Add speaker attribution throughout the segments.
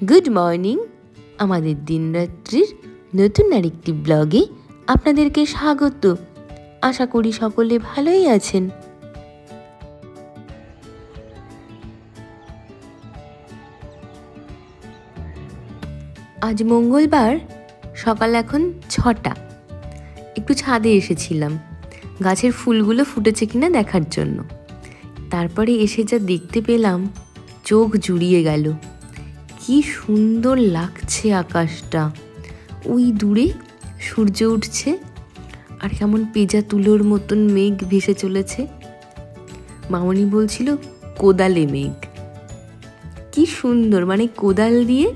Speaker 1: Good morning. আমাদের দিনরাত্রির নতুন আরেকটি ব্লগে আপনাদেরকে স্বাগত। আশা করি সকলে ভালোই আছেন। আজ মঙ্গলবার, সকাল এখন 6টা। একটু ছাদে এসেছিলাম গাছের ফুলগুলো ফুটেছে কিনা দেখার জন্য। তারপরে এসে যা দেখতে পেলাম, চোখ জুড়িয়ে গেল। কি সুন্দর লাগছে আকাশটা। ওই দূরে সূর্য উঠছে আর কেমন পেঁজা তুলোর মতন মেঘ ভেসে চলেছে। মামনি বলছিল কোদালে মেঘ। কি সুন্দর, মানে কোদাল দিয়ে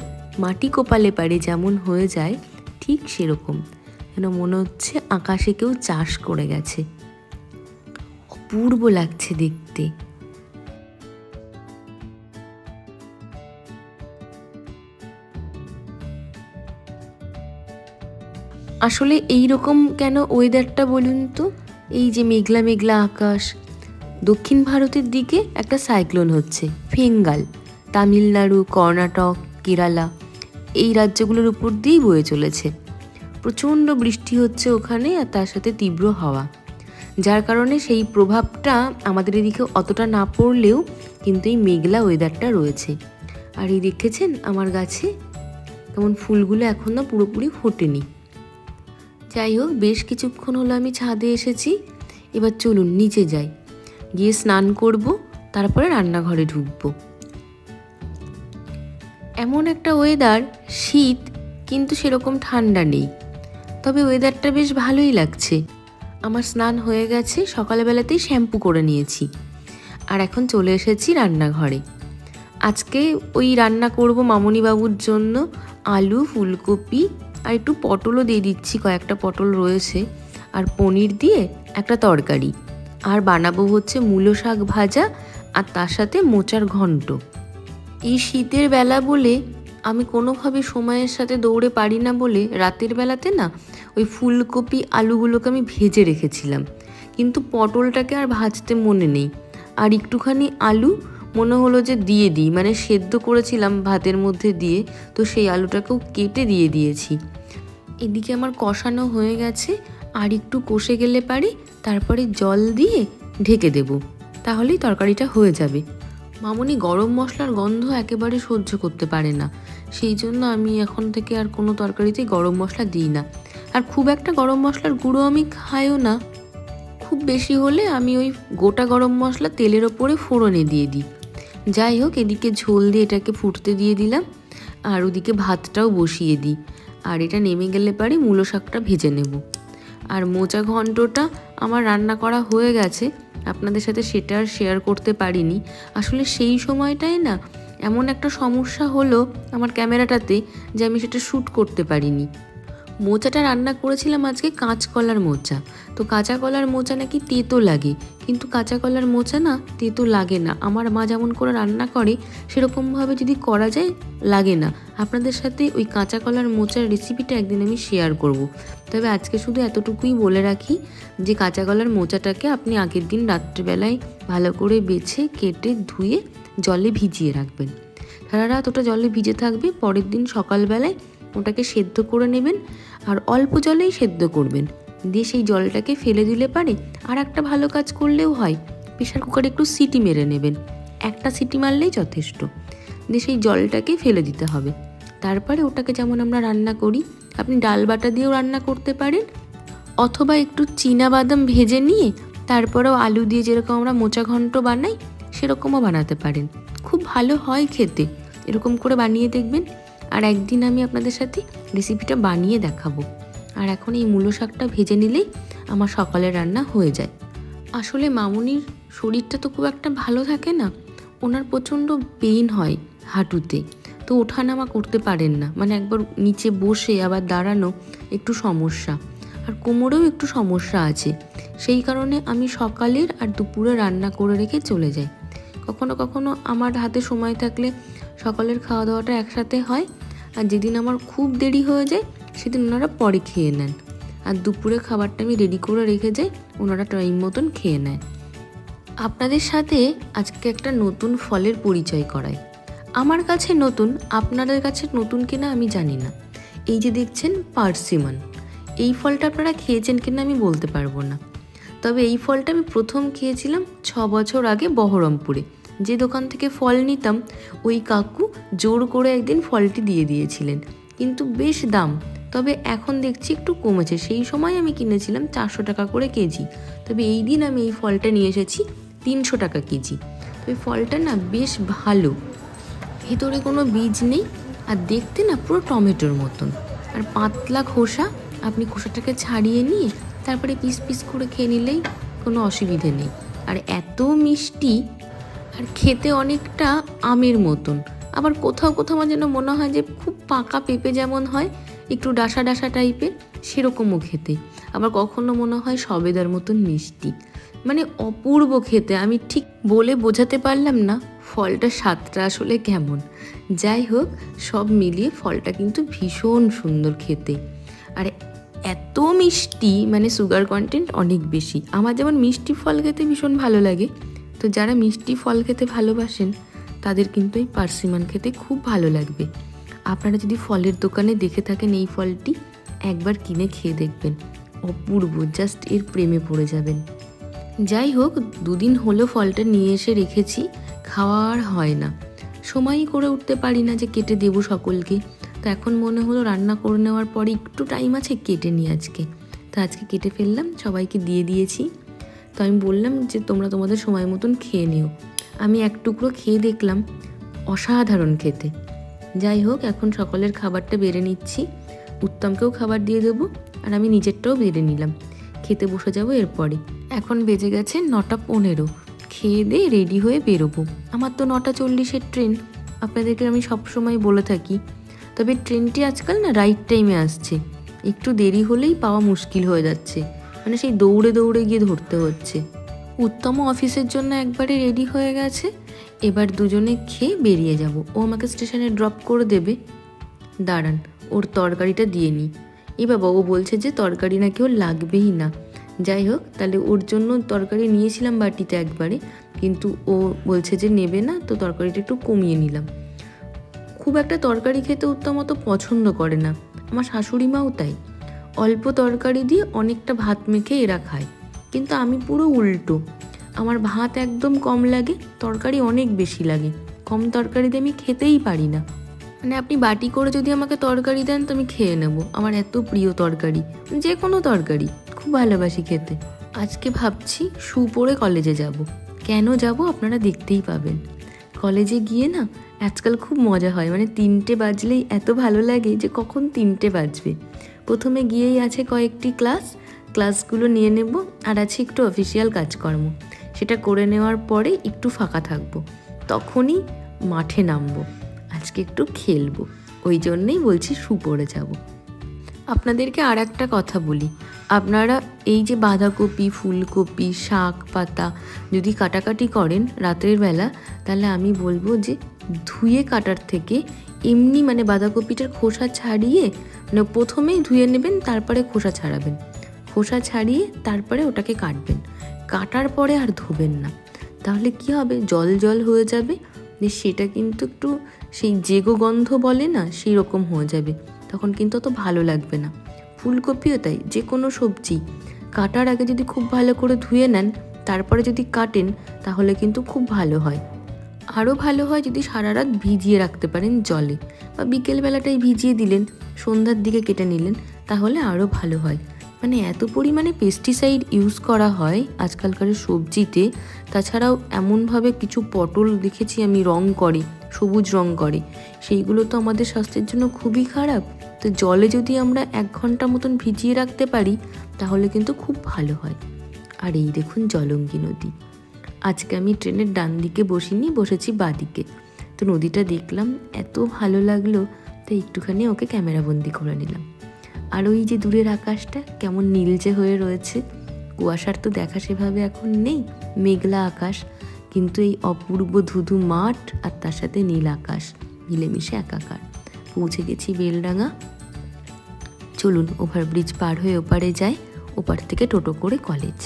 Speaker 1: মাটি কোপালে পারে যেমন হয়ে যায়, ঠিক সেরকম যেন মনে হচ্ছে আকাশে কেউ চাষ করে গেছে। অপূর্ব লাগছে দেখতে। আসলে এইরকম কেন ওয়েদারটা বলুন তো? এই যে মেঘলা মেঘলা আকাশ, দক্ষিণ ভারতের দিকে একটা সাইক্লোন হচ্ছে, ফেঙ্গাল। তামিলনাড়ু, কর্ণাটক, কেরালা এই রাজ্যগুলোর উপর দিয়েই বয়ে চলেছে। প্রচণ্ড বৃষ্টি হচ্ছে ওখানে, আর তার সাথে তীব্র হাওয়া, যার কারণে সেই প্রভাবটা আমাদের এদিকে অতটা না পড়লেও কিন্তু এই মেঘলা ওয়েদারটা রয়েছে। আর এই দেখেছেন আমার গাছে কেমন ফুলগুলো এখনও পুরোপুরি ফোটেনি। যাই হোক, বেশ কিছুক্ষণ হলো আমি ছাদে এসেছি। এবার চলুন নিচে যাই, গিয়ে স্নান করব, তারপরে রান্নাঘরে ঢুকবো। এমন একটা ওয়েদার, শীত কিন্তু সেরকম ঠান্ডা নেই, তবে ওয়েদারটা বেশ ভালোই লাগছে। আমার স্নান হয়ে গেছে, সকালবেলাতেই শ্যাম্পু করে নিয়েছি, আর এখন চলে এসেছি রান্নাঘরে। আজকে ওই রান্না করব মামনি বাবুর জন্য আলু, ফুলকপি আর একটু পটলও দিয়ে দিচ্ছি, কয়েকটা পটল রয়েছে, আর পনির দিয়ে একটা তরকারি। আর বানাবো হচ্ছে মূলো শাক ভাজা, আর তার সাথে মোচার ঘন্ট। এই শীতের বেলা বলে আমি কোনোভাবে সময়ের সাথে দৌড়ে পারি না বলে রাতের বেলাতে না ওই ফুলকপি আলুগুলোকে আমি ভেজে রেখেছিলাম, কিন্তু পটলটাকে আর ভাজতে মনে নেই। আর একটুখানি আলু মনে হলো যে দিয়ে দিই, মানে সেদ্ধ করেছিলাম ভাতের মধ্যে দিয়ে, তো সেই আলুটাকেও কেটে দিয়ে দিয়েছি। এদিকে আমার কষানো হয়ে গেছে, আর একটু কষে গেলে পারি তারপরে জল দিয়ে ঢেকে দেব, তাহলেই তরকারিটা হয়ে যাবে। মামনি গরম মশলার গন্ধ একেবারে সহ্য করতে পারে না, সেই জন্য আমি এখন থেকে আর কোনো তরকারিতে গরম মশলা দিই না। আর খুব একটা গরম মশলার গুঁড়ো আমি খাইও না। খুব বেশি হলে আমি ওই গোটা গরম মশলা তেলের ওপরে ফোড়নে দিয়ে দিই। যাই হোক, এদিকে ঝোল দিয়ে এটাকে ফুটতে দিয়ে দিলাম, আর ওদিকে ভাতটাও বসিয়ে দিই। আর এটা নেমে গেলে পারে মূলো শাকটা ভেজে নেব। আর মোচা ঘন্টটা আমার রান্না করা হয়ে গেছে, আপনাদের সাথে সেটা আর শেয়ার করতে পারিনি। আসলে সেই সময়টায় না এমন একটা সমস্যা হলো আমার ক্যামেরাটাতে যে আমি সেটা শ্যুট করতে পারিনি। মোচাটা রান্না করেছিলাম আজকে কাঁচকলার মোচা। তো কাঁচা কলার মোচা নাকি তেতো লাগে, কিন্তু কাঁচা কলার মোচা না তেতো লাগে না। আমার মা যেমন করে রান্না করে সেরকমভাবে যদি করা যায় লাগে না। আপনাদের সাথে ওই কাঁচা কলার মোচার রেসিপিটা একদিন আমি শেয়ার করব। তবে আজকে শুধু এতটুকুই বলে রাখি যে কাঁচা কলার মোচাটাকে আপনি আগের দিন রাত্রিবেলায় ভালো করে বেছে কেটে ধুয়ে জলে ভিজিয়ে রাখবেন। সারা রাত ওটা জলে ভিজে থাকবে, পরের দিন সকালবেলায় ওটাকে সেদ্ধ করে নেবেন, আর অল্প জলেই সেদ্ধ করবেন। দিয়ে সেই জলটাকে ফেলে দিলে পারে আর একটা ভালো কাজ করলেও হয়, প্রেশার কুকারে একটু সিটি মেরে নেবেন, একটা সিটি মারলেই যথেষ্ট। দিয়ে সেই জলটাকে ফেলে দিতে হবে। তারপরে ওটাকে যেমন আমরা রান্না করি, আপনি ডাল বাটা দিয়েও রান্না করতে পারেন, অথবা একটু চীনা বাদাম ভেজে নিয়ে তারপরেও আলু দিয়ে যেরকম আমরা মোচা ঘন্ট বানাই সেরকমও বানাতে পারেন। খুব ভালো হয় খেতে, এরকম করে বানিয়ে দেখবেন। আর একদিন আমি আপনাদের সাথে রেসিপিটা বানিয়ে দেখাবো। আর এখন এই মূলো শাকটা ভেজে নিলেই আমার সকালের রান্না হয়ে যায়। আসলে মামনির শরীরটা তো খুব একটা ভালো থাকে না, ওনার প্রচণ্ড পেইন হয় হাঁটুতে, তো ওঠানামা করতে পারেন না, মানে একবার নিচে বসে আবার দাঁড়ানো একটু সমস্যা, আর কোমরেও একটু সমস্যা আছে। সেই কারণে আমি সকালের আর দুপুরে রান্না করে রেখে চলে যাই। কখনো কখনো আমার হাতে সময় থাকলে সকালের খাওয়া দাওয়াটা একসাথে হয়, আর যেদিন আমার খুব দেরি হয়ে যায় সেদিন ওনারা পরে খেয়ে নেন। আর দুপুরে খাবারটা আমি রেডি করে রেখে যাই, ওনারা টাইম মতন খেয়ে নেয়। আপনাদের সাথে আজকে একটা নতুন ফলের পরিচয় করাই। আমার কাছে নতুন, আপনাদের কাছে নতুন কিনা আমি জানি না। এই যে দেখছেন পার্সিমন, এই ফলটা আপনারা খেয়েছেন কিনা আমি বলতে পারবো না। তবে এই ফলটা আমি প্রথম খেয়েছিলাম 6 বছর আগে বহরমপুরে। যে দোকান থেকে ফল নিতাম ওই কাকু জোর করে একদিন ফলটি দিয়ে দিয়েছিলেন, কিন্তু বেশ দাম। তবে এখন দেখছি একটু কমেছে, সেই সময় আমি কিনেছিলাম 400 টাকা করে কেজি। তবে এই দিন আমি এই ফলটা নিয়ে এসেছি 300 টাকা কেজি। তো এই ফলটা না বেশ ভালো, ভেতরে কোনো বীজ নেই, আর দেখতে না পুরো টমেটোর মতন, আর পাতলা খোসা। আপনি খোসাটাকে ছাড়িয়ে নিয়ে তারপরে পিস পিস করে খেয়ে নিলেই কোনো অসুবিধে নেই। আর এত মিষ্টি, আর খেতে অনেকটা আমের মতন। আবার কোথাও কোথাও আমার যেন মনে হয় যে খুব পাকা পেঁপে যেমন হয়, একটু ডাসা ডাসা টাইপের, সেরকমও খেতে। আবার কখনো মনে হয় সবেদার মতন মিষ্টি, মানে অপূর্ব খেতে। আমি ঠিক বলে বোঝাতে পারলাম না ফলটার স্বাদটা আসলে কেমন। যাই হোক, সব মিলিয়ে ফলটা কিন্তু ভীষণ সুন্দর খেতে। আর এত মিষ্টি, মানে সুগার কন্টেন্ট অনেক বেশি। আমার যেমন মিষ্টি ফল খেতে ভীষণ ভালো লাগে, তো যারা মিষ্টি ফল খেতে ভালোবাসেন তাদের কিন্তু এই পার্সিমন খেতে খুব ভালো লাগবে। আপনারা যদি ফলের দোকানে দেখে থাকেন এই ফলটি, একবার কিনে খেয়ে দেখবেন, অপূর্ব, জাস্ট এর প্রেমে পড়ে যাবেন। যাই হোক, 2 দিন হলো ফলটা নিয়ে এসে রেখেছি, খাওয়া আর হয় না, সময়ই করে উঠতে পারি না যে কেটে দেবো সকলকে। তো এখন মনে হলো রান্না করে নেওয়ার পরে একটু টাইম আছে, কেটে নিই আজকে। তো আজকে কেটে ফেললাম, সবাইকে দিয়ে দিয়েছি। তো আমি বললাম যে তোমরা তোমাদের সময় মতন খেয়ে নিও। আমি এক টুকরো খেয়ে দেখলাম, অসাধারণ খেতে। যাই হোক, এখন সকলের খাবারটা বেড়ে নিচ্ছি, উত্তমকেও খাবার দিয়ে দেবো, আর আমি নিজেরটাও বেড়ে নিলাম। খেতে বসে যাবো এরপরে। এখন বেজে গেছে 9:15, খেয়ে দিয়ে রেডি হয়ে বেরোবো। আমার তো 9:40-এর ট্রেন, আপনাদেরকে আমি সবসময় বলে থাকি। তবে ট্রেনটি আজকাল না রাইট টাইমে আসছে, একটু দেরি হলেই পাওয়া মুশকিল হয়ে যাচ্ছে, মানে সেই দৌড়ে দৌড়ে গিয়ে ধরতে হচ্ছে। উত্তম অফিসের জন্য একবারে রেডি হয়ে গেছে, এবার দুজনে খেয়ে বেরিয়ে যাব। ও আমাকে স্টেশনে ড্রপ করে দেবে। দাঁড়ান, ওর তরকারিটা দিয়ে নিই। বাবা, ও বলছে যে তরকারি নাকি ওর লাগবেই না। যাই হোক, তাহলে ওর জন্য তরকারি নিয়েছিলাম বাটিতে একবারে, কিন্তু ও বলছে যে নেবে না, তো তরকারিটা একটু কমিয়ে নিলাম। খুব একটা তরকারি খেতে উত্তম অত পছন্দ করে না, আমার শাশুড়ি মাও তাই। অল্প তরকারি দিয়ে অনেকটা ভাত মেখে এরা খায়, কিন্তু আমি পুরো উল্টো। আমার ভাত একদম কম লাগে, তরকারি অনেক বেশি লাগে। কম তরকারি দিয়ে আমি খেতেই পারি না, মানে আপনি বাটি করে যদি আমাকে তরকারি দেন তো আমি খেয়ে নেব। আমার এত প্রিয় তরকারি, যে কোনো তরকারি খুব ভালোবাসি খেতে। আজকে ভাবছি শু পরে কলেজে যাব। কেন যাব আপনারা দেখতেই পাবেন। কলেজে গিয়ে না আজকাল খুব মজা হয়, মানে 3টে বাজলেই এত ভালো লাগে যে কখন 3টে বাজবে। প্রথমে গিয়েই আছে কয়েকটি ক্লাসগুলো নিয়ে নেব, আর আছে একটু অফিসিয়াল কাজকর্ম, সেটা করে নেওয়ার পরে একটু ফাঁকা থাকবো, তখনই মাঠে নামবো। আজকে একটু খেলবো, ওই জন্যেই বলছি শু পরে যাব। আপনাদেরকে আর একটা কথা বলি, আপনারা এই যে বাঁধাকপি, ফুলকপি, শাক পাতা যদি কাটাকাটি করেন রাতের বেলা, তাহলে আমি বলবো যে ধুয়ে কাটার থেকে এমনি, মানে বাঁধাকপিটার খোসা ছাড়িয়ে, মানে প্রথমেই ধুয়ে নেবেন, তারপরে খোসা ছাড়াবেন, খোসা ছাড়িয়ে তারপরে ওটাকে কাটবেন। কাটার পরে আর ধোবেন না, তাহলে কি হবে, জল জল হয়ে যাবে, সেটা কিন্তু একটু সেই জেগো গন্ধ বলে না, সেই রকম হয়ে যাবে, তখন কিন্তু অত ভালো লাগবে না। ফুলকপিও তাই, যে কোনো সবজি কাটার আগে যদি খুব ভালো করে ধুয়ে নেন, তারপরে যদি কাটেন, তাহলে কিন্তু খুব ভালো হয়। আরও ভালো হয় যদি সারা রাত ভিজিয়ে রাখতে পারেন জলে, বা বিকেলবেলাটাই ভিজিয়ে দিলেন, সন্ধ্যার দিকে কেটে নিলেন, তাহলে আরও ভালো হয়। মানে এত পরিমাণে পেস্টিসাইড ইউজ করা হয় আজকালকার সবজিতে। তাছাড়াও এমনভাবে কিছু পটল দেখেছি আমি রং করে, সবুজ রং করে, সেইগুলো তো আমাদের স্বাস্থ্যের জন্য খুবই খারাপ। তো জলে যদি আমরা 1 ঘন্টা মতন ভিজিয়ে রাখতে পারি, তাহলে কিন্তু খুব ভালো হয়। আর এই দেখুন জলঙ্গি নদী। আজকে আমি ট্রেনের ডান দিকে বসিনি, বসেছি বাঁদিকে। তো নদীটা দেখলাম, এত ভালো লাগলো, তো একটুখানি ওকে ক্যামেরাবন্দি করে নিলাম। আর ওই যে দূরের আকাশটা কেমন নীলচে হয়ে রয়েছে, কুয়াশার তো দেখা সেভাবে এখন নেই, মেঘলা আকাশ, কিন্তু এই অপূর্ব ধুধু মাঠ আর তার সাথে নীল আকাশ মিলেমিশে একাকার। পৌঁছে গেছি বেলডাঙা। চলুন ওভারব্রিজ পার হয়ে ওপারে যাই, ওপার থেকে টোটো করে কলেজ।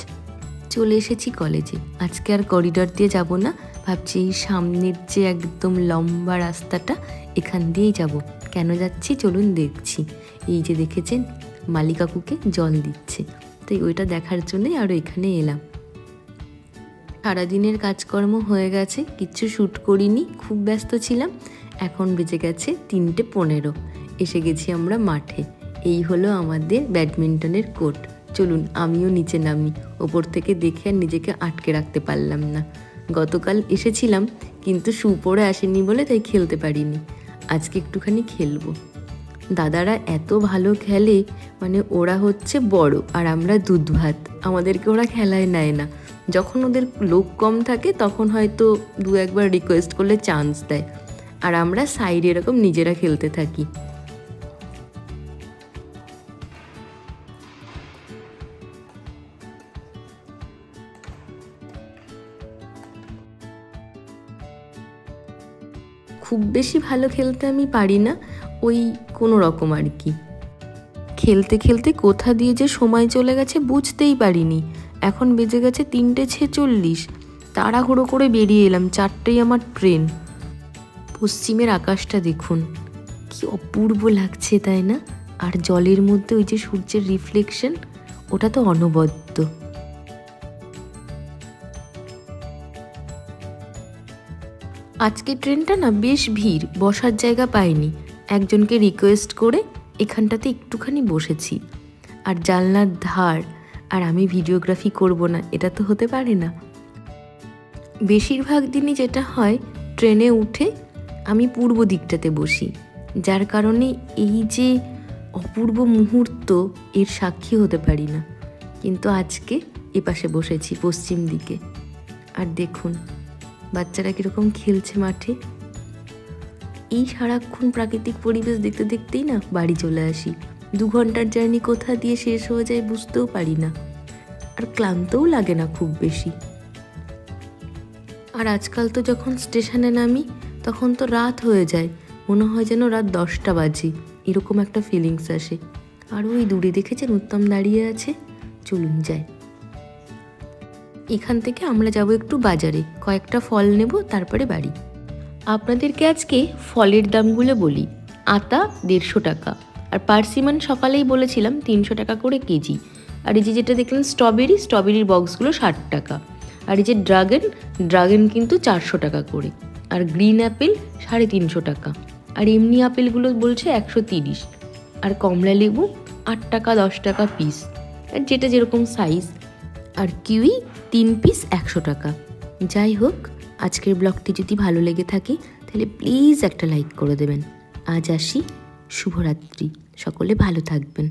Speaker 1: চলে এসেছি কলেজে। আজকে আর করিডর দিয়ে যাব না, ভাবছি এই সামনের যে একদম লম্বা রাস্তাটা, এখান দিয়েই যাব। কেন যাচ্ছি চলুন দেখছি। এই যে দেখেছেন মালি কাকুকে জল দিচ্ছে, তাই ওইটা দেখার জন্যই আরও এখানে এলাম। সারাদিনের কাজকর্ম হয়ে গেছে, কিচ্ছু শ্যুট করিনি, খুব ব্যস্ত ছিলাম। এখন বেজে গেছে 3:15, এসে গেছি আমরা মাঠে। এই হলো আমাদের ব্যাডমিন্টনের কোর্ট। চলুন আমিও নিচে নামি। ওপর থেকে দেখে আর নিজেকে আটকে রাখতে পারলাম না। গতকাল এসেছিলাম কিন্তু শু পরে আসেনি বলে তাই খেলতে পারিনি। আজকে একটুখানি খেলবো। দাদারা এত ভালো খেলে, মানে ওরা হচ্ছে বড় আর আমরা দুধ ভাত, আমাদেরকে ওরা খেলায় নেয় না। যখন ওদের লোক কম থাকে তখন হয়তো 2-1বার রিকোয়েস্ট করলে চান্স দেয়, আর আমরা সাইডে এরকম নিজেরা খেলতে থাকি। খুব বেশি ভালো খেলতে আমি পারি না, ওই কোনো রকম আর কি। খেলতে খেলতে কোথা দিয়ে যে সময় চলে গেছে বুঝতেই পারিনি। এখন বেজে গেছে 3:46, তাড়াহুড়ো করে বেরিয়ে এলাম, 4টেই আমার ট্রেন। পশ্চিমের আকাশটা দেখুন, কি অপূর্ব লাগছে তাই না? আর জলের মধ্যে ওই যে সূর্যের রিফ্লেকশন, ওটা তো অনবদ্য। আজকে ট্রেনটা না বেশ ভিড়, বসার জায়গা পাইনি। একজনকে রিকোয়েস্ট করে এখানটাতে একটুখানি বসেছি। আর জানলার ধার, আর আমি ভিডিওগ্রাফি করব না এটা তো হতে পারে না। বেশিরভাগ দিনই যেটা হয়, ট্রেনে উঠে আমি পূর্ব দিকটাতে বসি, যার কারণে এই যে অপূর্ব মুহূর্ত এর সাক্ষী হতে পারি না। কিন্তু আজকে এপাশে বসেছি পশ্চিম দিকে। আর দেখুন বাচ্চারা কীরকম খেলছে মাঠে। এই সারাক্ষণ প্রাকৃতিক পরিবেশ দেখতে দেখতেই না বাড়ি চলে আসি। 2 ঘন্টার জার্নি কোথা দিয়ে শেষ হয়ে যায় বুঝতেও পারি না, আর ক্লান্তও লাগে না খুব বেশি। আর আজকাল তো যখন স্টেশনে নামি তখন তো রাত হয়ে যায়, মনে হয় যেন রাত 10টা বাজে, এরকম একটা ফিলিংস আসে। আর ওই দূরে দেখেছেন উত্তম দাঁড়িয়ে আছে, চলুন যাই। এখান থেকে আমরা যাব একটু বাজারে, কয়েকটা ফল নেব, তারপরে বাড়ি। আপনাদেরকে আজকে ফলের দামগুলো বলি। আতা 150 টাকা, আর পার্সিমন সকালেই বলেছিলাম 300 টাকা করে কেজি। আর এই যে যেটা দেখলেন স্ট্রবেরির বক্সগুলো 60 টাকা। আর এই যে ড্রাগন কিন্তু 400 টাকা করে। আর গ্রিন অ্যাপেল 350 টাকা। আর এমনি আপেলগুলো বলছে 130। আর কমলা লেবু 8 টাকা 10 টাকা পিস, আর যেটা যেরকম সাইজ। আর কিউই 3 পিস 100 টাকা। যাই হোক, আজকের ব্লগটি যদি ভালো লেগে থাকে তাহলে প্লিজ একটা লাইক করে দেবেন। আজ আসি, শুভরাত্রি, সকলে ভালো থাকবেন।